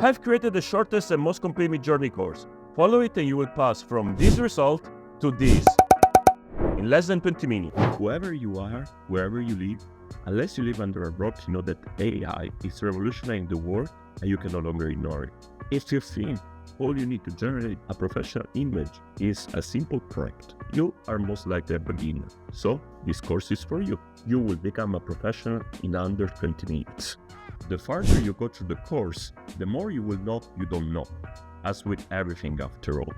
I've created the shortest and most complete Midjourney course. Follow it and you will pass from this result to this in less than 20 minutes. Whoever you are, wherever you live, unless you live under a rock, you know that AI is revolutionizing the world and you can no longer ignore it. If you think all you need to generate a professional image is a simple prompt, you are most likely a beginner. So this course is for you. You will become a professional in under 20 minutes. The farther you go through the course, the more you will know you don't know, as with everything after all.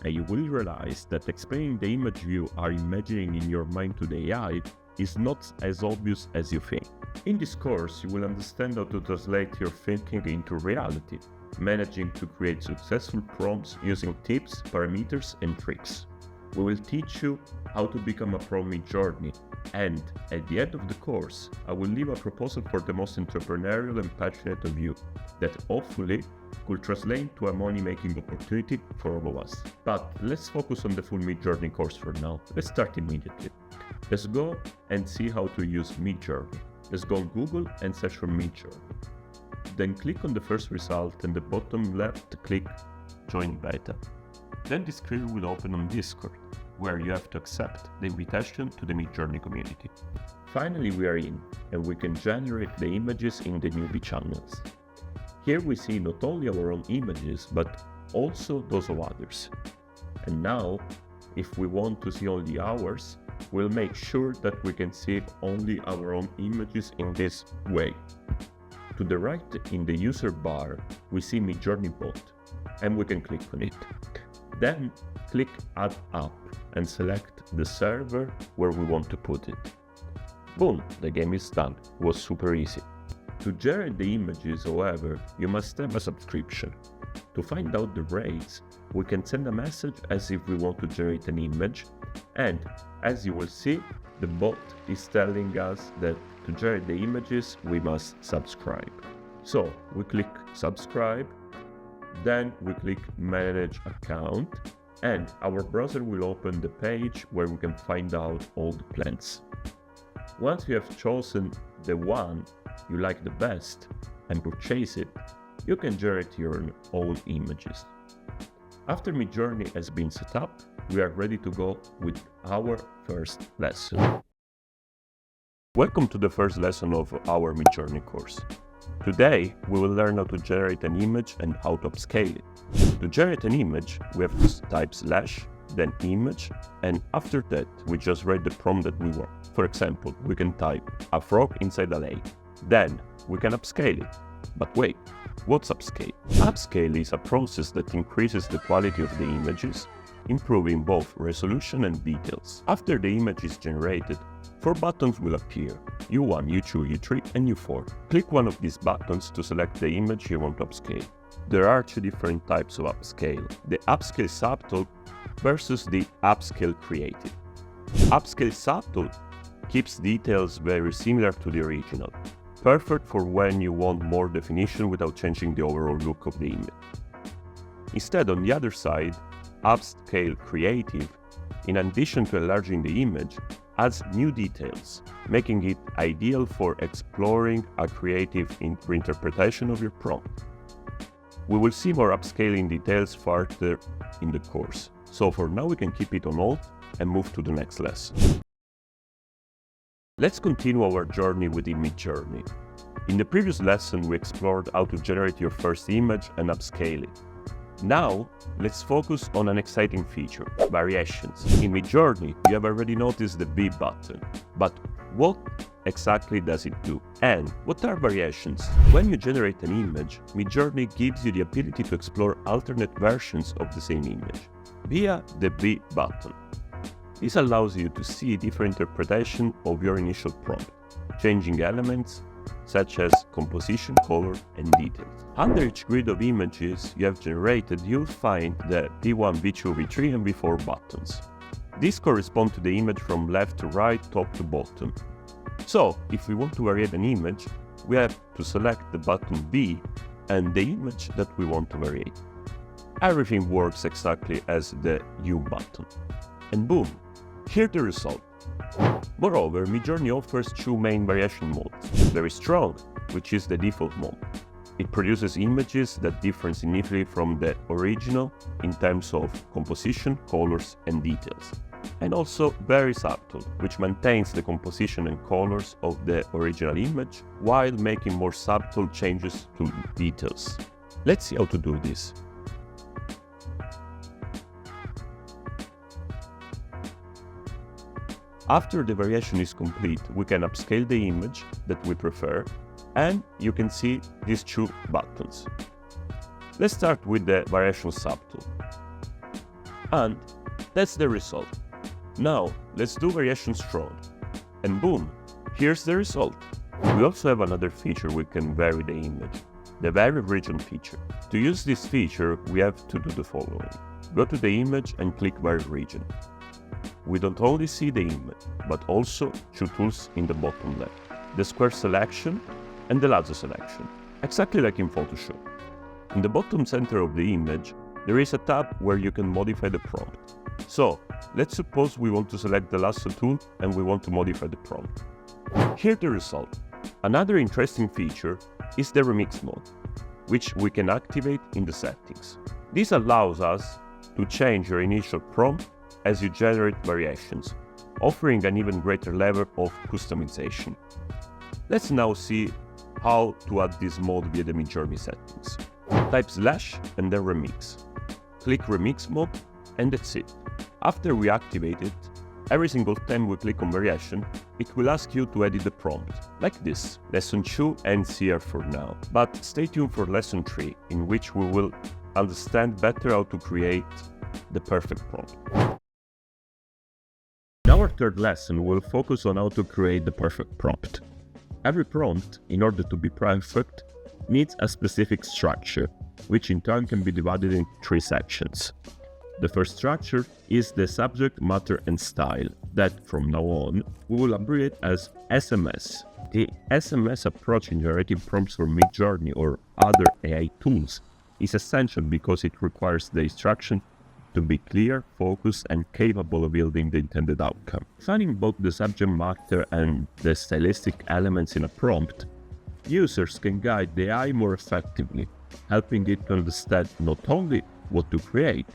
And you will realize that explaining the image you are imagining in your mind to the AI is not as obvious as you think. In this course, you will understand how to translate your thinking into reality, managing to create successful prompts using tips, parameters, and tricks. We will teach you how to become a pro Midjourney, and at the end of the course, I will leave a proposal for the most entrepreneurial and passionate of you that hopefully could translate into a money-making opportunity for all of us. But let's focus on the full Midjourney course for now. Let's start immediately. Let's go and see how to use Midjourney. Let's go on Google and search for Midjourney. Then click on the first result and the bottom left click Join Beta. Then the screen will open on Discord, where you have to accept the invitation to the Midjourney community. Finally, we are in, and we can generate the images in the newbie channels. Here we see not only our own images, but also those of others. And now, if we want to see only ours, we'll make sure that we can see only our own images in this way. To the right in the user bar, we see Midjourney bot, and we can click on it. Then click Add App and select the server where we want to put it. Boom, the game is done. It was super easy. To generate the images, however, you must have a subscription. To find out the rates, we can send a message as if we want to generate an image, and as you will see, the bot is telling us that to generate the images, we must subscribe. So we click subscribe, then we click manage account, and our browser will open the page where we can find out all the plans. Once you have chosen the one you like the best and purchase it, you can generate your own images. After Midjourney has been set up, we are ready to go with our first lesson. Welcome to the first lesson of our Midjourney course. Today, we will learn how to generate an image and how to upscale it. To generate an image, we have to type / then image, and after that, we just write the prompt that we want. For example, we can type a frog inside a lake. Then, we can upscale it. But wait, what's upscale? Upscale is a process that increases the quality of the images, improving both resolution and details. After the image is generated, 4 buttons will appear: U1, U2, U3, and U4. Click one of these buttons to select the image you want to upscale. There are 2 different types of upscale: the upscale subtle versus the upscale creative. Upscale subtle keeps details very similar to the original, perfect for when you want more definition without changing the overall look of the image. Instead, on the other side, upscale creative, in addition to enlarging the image, adds new details, making it ideal for exploring a creative reinterpretation of your prompt. We will see more upscaling details further in the course, so for now we can keep it on hold and move to the next lesson. Let's continue our journey within Midjourney. In the previous lesson, we explored how to generate your first image and upscale it. Now, let's focus on an exciting feature: variations. In Midjourney, you have already noticed the B button, but what exactly does it do? And what are variations? When you generate an image, Midjourney gives you the ability to explore alternate versions of the same image via the B button. This allows you to see different interpretation of your initial prompt, changing elements such as composition, color, and details. Under each grid of images you have generated, you'll find the V1, V2, V3, and V4 buttons. These correspond to the image from left to right, top to bottom. So, if we want to vary an image, we have to select the button V and the image that we want to vary. Everything works exactly as the U button. And boom, here's the result. Moreover, Midjourney offers 2 main variation modes: very strong, which is the default mode, It produces images that differ significantly from the original in terms of composition, colors, and details. And also very subtle, which maintains the composition and colors of the original image while making more subtle changes to details. Let's see how to do this. After the variation is complete, we can upscale the image that we prefer, and you can see these two buttons. Let's start with the variation subtool. And that's the result. Now, let's do variation strong. And boom, here's the result. We also have another feature we can vary the image, the vary region feature. To use this feature, we have to do the following. Go to the image and click vary region. We don't only see the image, but also two tools in the bottom left, the square selection and the lasso selection, exactly like in Photoshop. In the bottom center of the image, there is a tab where you can modify the prompt. So, let's suppose we want to select the lasso tool and we want to modify the prompt. Here's the result. Another interesting feature is the remix mode, which we can activate in the settings. This allows us to change your initial prompt as you generate variations, offering an even greater level of customization. Let's now see how to add this mode via the Midjourney settings. Type / and then remix. Click remix mode and that's it. After we activate it, every single time we click on variation, it will ask you to edit the prompt, like this. Lesson 2 ends here for now, but stay tuned for lesson 3, in which we will understand better how to create the perfect prompt. In our third lesson, we'll focus on how to create the perfect prompt. Every prompt, in order to be perfect, needs a specific structure, which in turn can be divided in 3 sections. The first structure is the subject, matter, and style, that from now on we will abbreviate as SMS. The SMS approach in generating prompts for Midjourney or other AI tools is essential because it requires the instruction to be clear, focused, and capable of yielding the intended outcome. Defining both the subject matter and the stylistic elements in a prompt, users can guide the AI more effectively, helping it to understand not only what to create,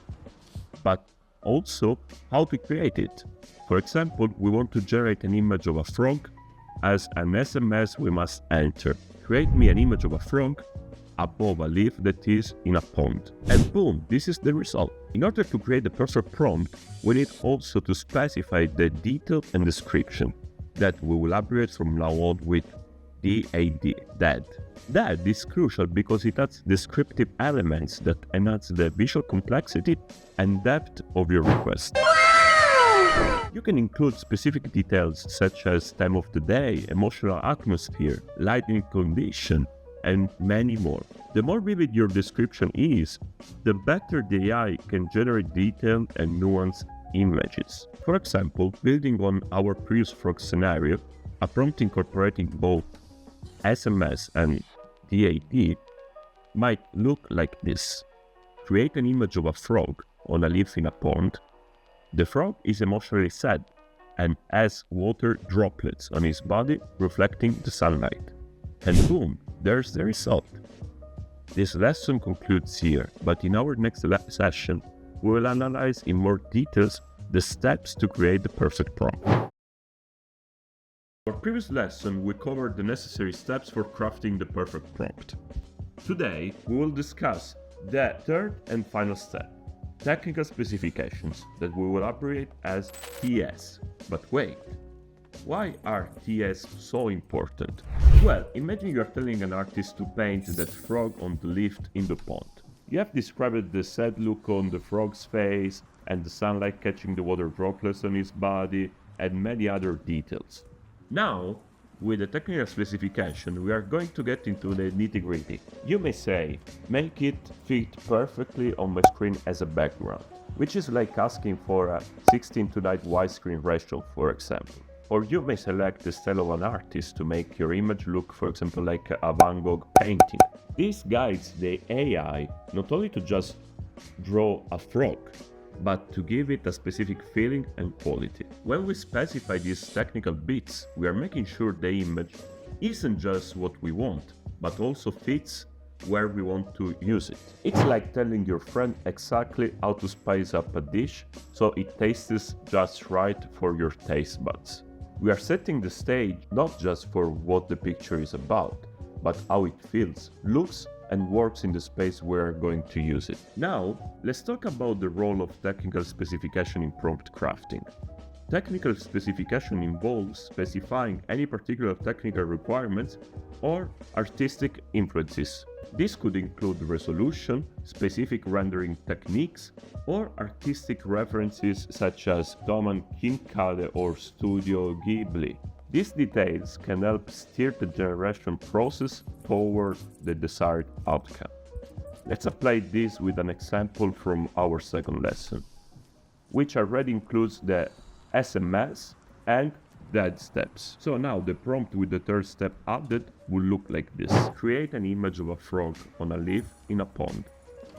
but also how to create it. For example, we want to generate an image of a frog. As an SMS, we must enter, create me an image of a frog above a leaf that is in a pond. And boom, this is the result. In order to create the perfect prompt, we need also to specify the detail and description that we will abbreviate from now on with DAD. That is crucial because it adds descriptive elements that enhance the visual complexity and depth of your request. You can include specific details such as time of the day, emotional atmosphere, lighting condition, and many more. The more vivid your description is, the better the AI can generate detailed and nuanced images. For example, building on our previous frog scenario, a prompt incorporating both SMS and DAD might look like this. Create an image of a frog on a leaf in a pond. The frog is emotionally sad and has water droplets on his body reflecting the sunlight. And boom, there's the result. This lesson concludes here, but in our next session, we will analyze in more details the steps to create the perfect prompt. In our previous lesson, we covered the necessary steps for crafting the perfect prompt. Today, we will discuss the third and final step, technical specifications, that we will abbreviate as TS. But wait, why are TS so important? Well, imagine you are telling an artist to paint that frog on the leaf in the pond. You have described the sad look on the frog's face and the sunlight catching the water droplets on his body and many other details. Now, with the technical specification, we are going to get into the nitty-gritty. You may say, make it fit perfectly on my screen as a background, which is like asking for a 16:9 widescreen ratio, for example. Or you may select the style of an artist to make your image look, for example, like a Van Gogh painting. This guides the AI not only to just draw a frog, but to give it a specific feeling and quality. When we specify these technical bits, we are making sure the image isn't just what we want, but also fits where we want to use it. It's like telling your friend exactly how to spice up a dish so it tastes just right for your taste buds. We are setting the stage not just for what the picture is about, but how it feels, looks, and works in the space we're going to use it. Now, let's talk about the role of technical specification in prompt crafting. Technical specification involves specifying any particular technical requirements or artistic influences. This could include resolution, specific rendering techniques, or artistic references such as Doman Kinkade or Studio Ghibli. These details can help steer the generation process toward the desired outcome. Let's apply this with an example from our second lesson, which already includes the SMS and dead steps. So now the prompt with the third step added will look like this. Create an image of a frog on a leaf in a pond.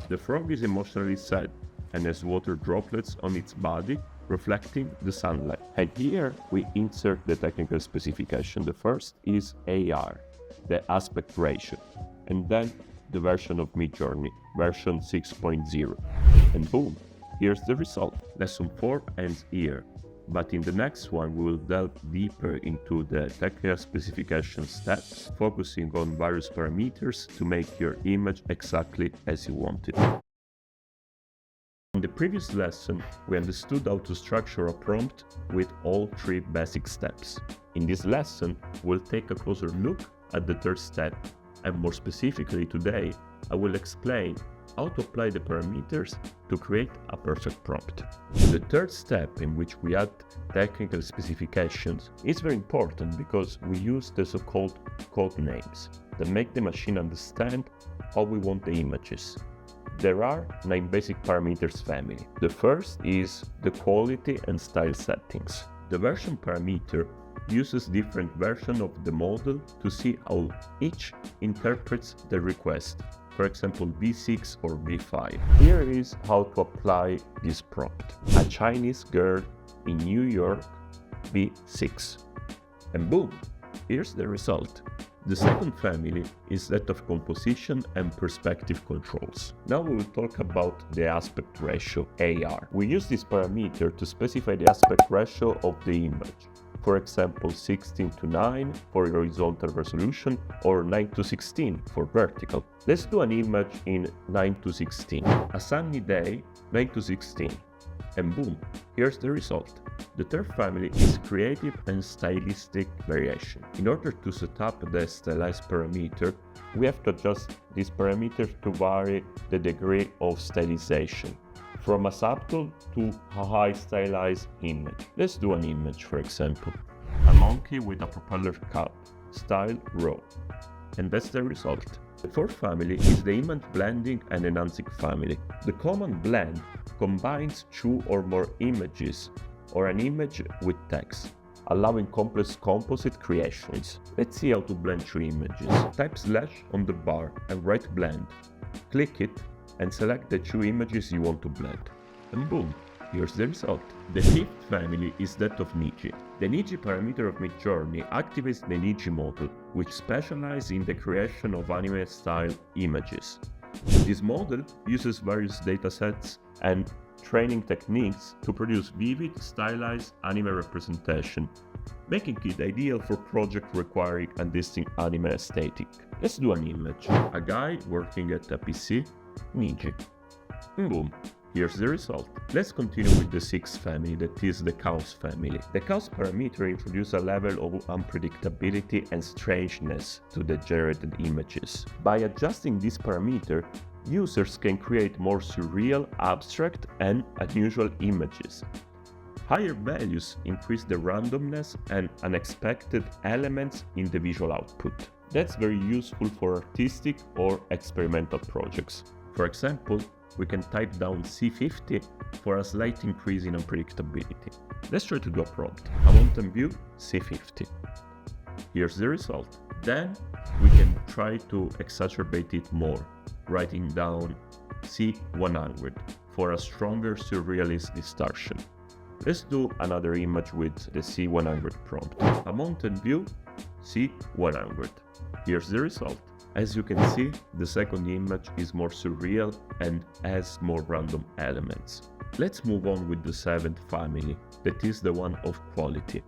The frog is emotionally sad and has water droplets on its body reflecting the sunlight. And here we insert the technical specification. The first is AR, the aspect ratio, and then the version of Midjourney, version 6.0. And boom, here's the result. Lesson 4 ends here. But in the next one, we will delve deeper into the technical specification steps, focusing on various parameters to make your image exactly as you want it. In the previous lesson, we understood how to structure a prompt with all three basic steps. In this lesson, we'll take a closer look at the third step, and more specifically today, I will explain how to apply the parameters to create a perfect prompt. The third step, in which we add technical specifications, is very important because we use the so-called code names that make the machine understand how we want the images. There are 9 basic parameters family. The first is the quality and style settings. The version parameter uses different versions of the model to see how each interprets the request. For example, V6 or V5. Here is how to apply this prompt. A Chinese girl in New York, V6. And boom, here's the result. The second family is that of composition and perspective controls. Now we will talk about the aspect ratio, AR. We use this parameter to specify the aspect ratio of the image. For example, 16:9 for horizontal resolution or 9:16 for vertical. Let's do an image in 9:16. A sunny day, 9:16. And boom, here's the result. The third family is creative and stylistic variation. In order to set up the stylized parameter, we have to adjust this parameter to vary the degree of stylization, from a subtle to a high stylized image. Let's do an image, for example. A monkey with a propeller cap, style raw. And that's the result. The fourth family is the image blending and enhancing family. The common blend combines 2 or more images or an image with text, allowing complex composite creations. Let's see how to blend 2 images. Type / on the bar and write blend. Click it and select the 2 images you want to blend. And boom, here's the result. The fifth family is that of Niji. The Niji parameter of Midjourney activates the Niji model, which specializes in the creation of anime-style images. This model uses various datasets and training techniques to produce vivid, stylized anime representation, making it ideal for projects requiring a distinct anime aesthetic. Let's do an image. A guy working at a PC, Niji. And boom, here's the result. Let's continue with the sixth family, that is the chaos family. The chaos parameter introduces a level of unpredictability and strangeness to the generated images. By adjusting this parameter, users can create more surreal, abstract, and unusual images. Higher values increase the randomness and unexpected elements in the visual output. That's very useful for artistic or experimental projects. For example, we can type down C50 for a slight increase in unpredictability. Let's try to do a prompt. A mountain view, C50. Here's the result. Then we can try to exacerbate it more, writing down C100 for a stronger surrealist distortion. Let's do another image with the C100 prompt. A mountain view, C100. Here's the result. As you can see, the second image is more surreal and has more random elements. Let's move on with the seventh family, that is the one of quality.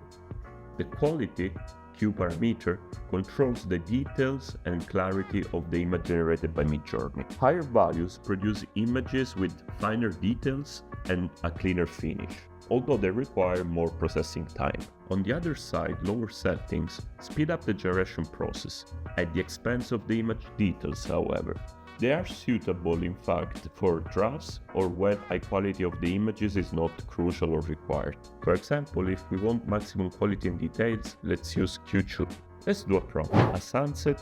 The quality Q parameter controls the details and clarity of the image generated by Midjourney. Higher values produce images with finer details and a cleaner finish, although they require more processing time. On the other side, lower settings speed up the generation process, at the expense of the image details, however. They are suitable, in fact, for drafts or when high quality of the images is not crucial or required. For example, if we want maximum quality and details, let's use Q2. Let's do a prompt, a sunset,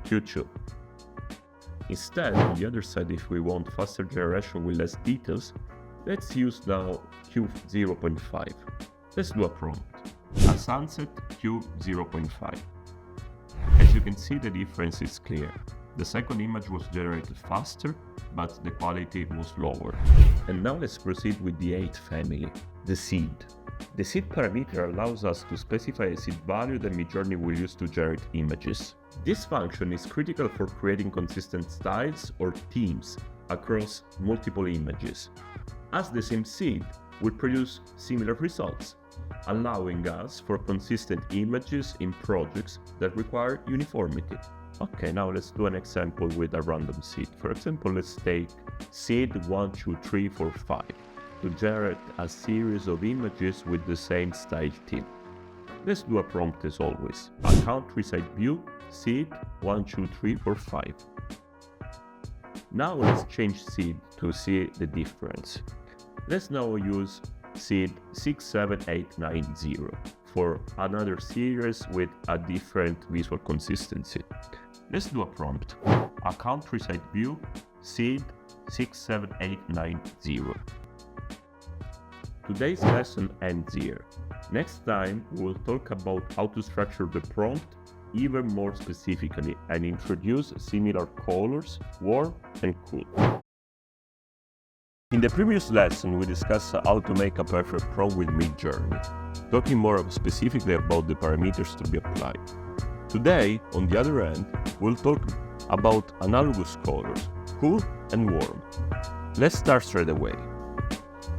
Q2. Instead, on the other side, if we want faster generation with less details, let's use now Q0.5. Let's do a prompt, a sunset, Q0.5. As you can see, the difference is clear. The second image was generated faster, but the quality was lower. And now let's proceed with the eighth family, the seed. The seed parameter allows us to specify a seed value that Midjourney will use to generate images. This function is critical for creating consistent styles or themes across multiple images, as the same seed will produce similar results, allowing us for consistent images in projects that require uniformity. Okay, now let's do an example with a random seed. For example, let's take seed 1, 2, 3, 4, 5 to generate a series of images with the same style theme. Let's do a prompt as always. A countryside view, seed 1, 2, 3, 4, 5. Now let's change seed to see the difference. Let's now use seed 67890 for another series with a different visual consistency. Let's do a prompt, a countryside view, seed 67890. Today's lesson ends here. Next time, we will talk about how to structure the prompt even more specifically and introduce similar colors, warm and cool. In the previous lesson, we discussed how to make a perfect prompt with Midjourney, talking more specifically about the parameters to be applied. Today, on the other hand, we'll talk about analogous colors, cool and warm. Let's start straight away.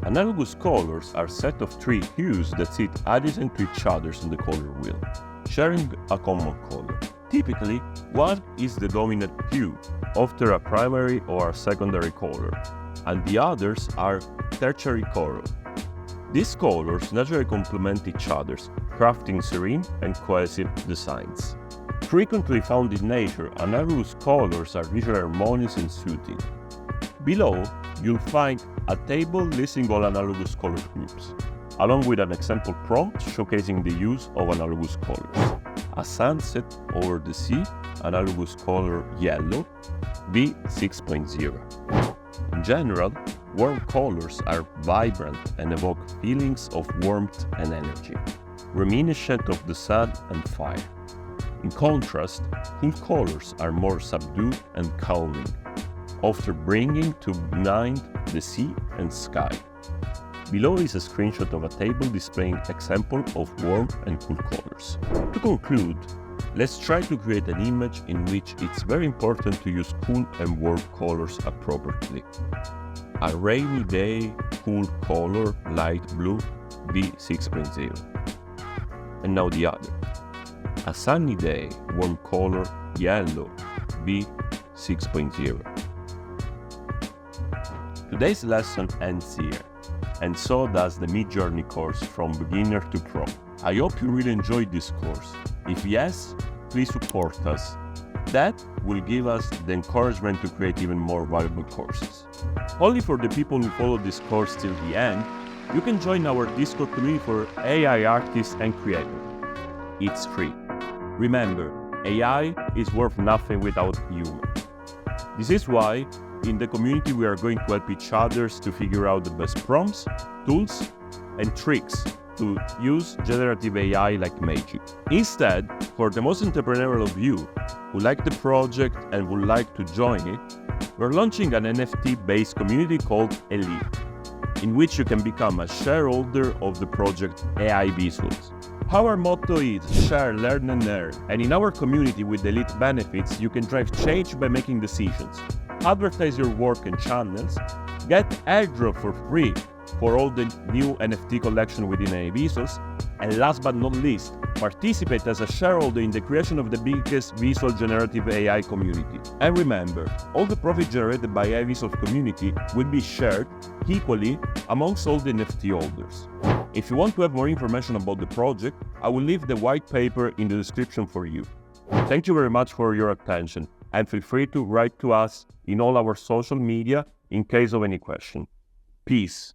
Analogous colors are a set of three hues that sit adjacent to each other on the color wheel, sharing a common color. Typically, one is the dominant hue, often a primary or a secondary color, and the others are tertiary colors. These colors naturally complement each other, crafting serene and cohesive designs. Frequently found in nature, analogous colors are visually harmonious and soothing. Below, you'll find a table listing all analogous color groups, along with an example prompt showcasing the use of analogous colors. A sunset over the sea, analogous color yellow, V6.0. In general, warm colors are vibrant and evoke feelings of warmth and energy, reminiscent of the sun and fire. In contrast, cool colors are more subdued and calming, often bringing to mind the sea and sky. Below is a screenshot of a table displaying examples of warm and cool colors. To conclude, let's try to create an image in which it's very important to use cool and warm colors appropriately. A rainy day, cool color, light blue, V6.0. And now the other. A sunny day, warm color, yellow, V6.0. Today's lesson ends here, and so does the Midjourney course from beginner to pro. I hope you really enjoyed this course. If yes, please support us. That will give us the encouragement to create even more valuable courses. Only for the people who follow this course till the end, you can join our Discord community for AI artists and creators. It's free. Remember, AI is worth nothing without human. This is why in the community we are going to help each other to figure out the best prompts, tools, and tricks to use generative AI like magic. Instead, for the most entrepreneurial of you who like the project and would like to join it, we're launching an NFT-based community called Elite, in which you can become a shareholder of the project AI Visuals. Our motto is share, learn and earn, and in our community with elite benefits, you can drive change by making decisions. Advertise your work and channels, get airdrop for free for all the new NFT collection within AI Visuals, and last but not least, participate as a shareholder in the creation of the biggest visual generative AI community. And remember, all the profit generated by AI Visuals community will be shared equally amongst all the NFT holders. If you want to have more information about the project, I will leave the white paper in the description for you. Thank you very much for your attention, and feel free to write to us in all our social media in case of any question. Peace.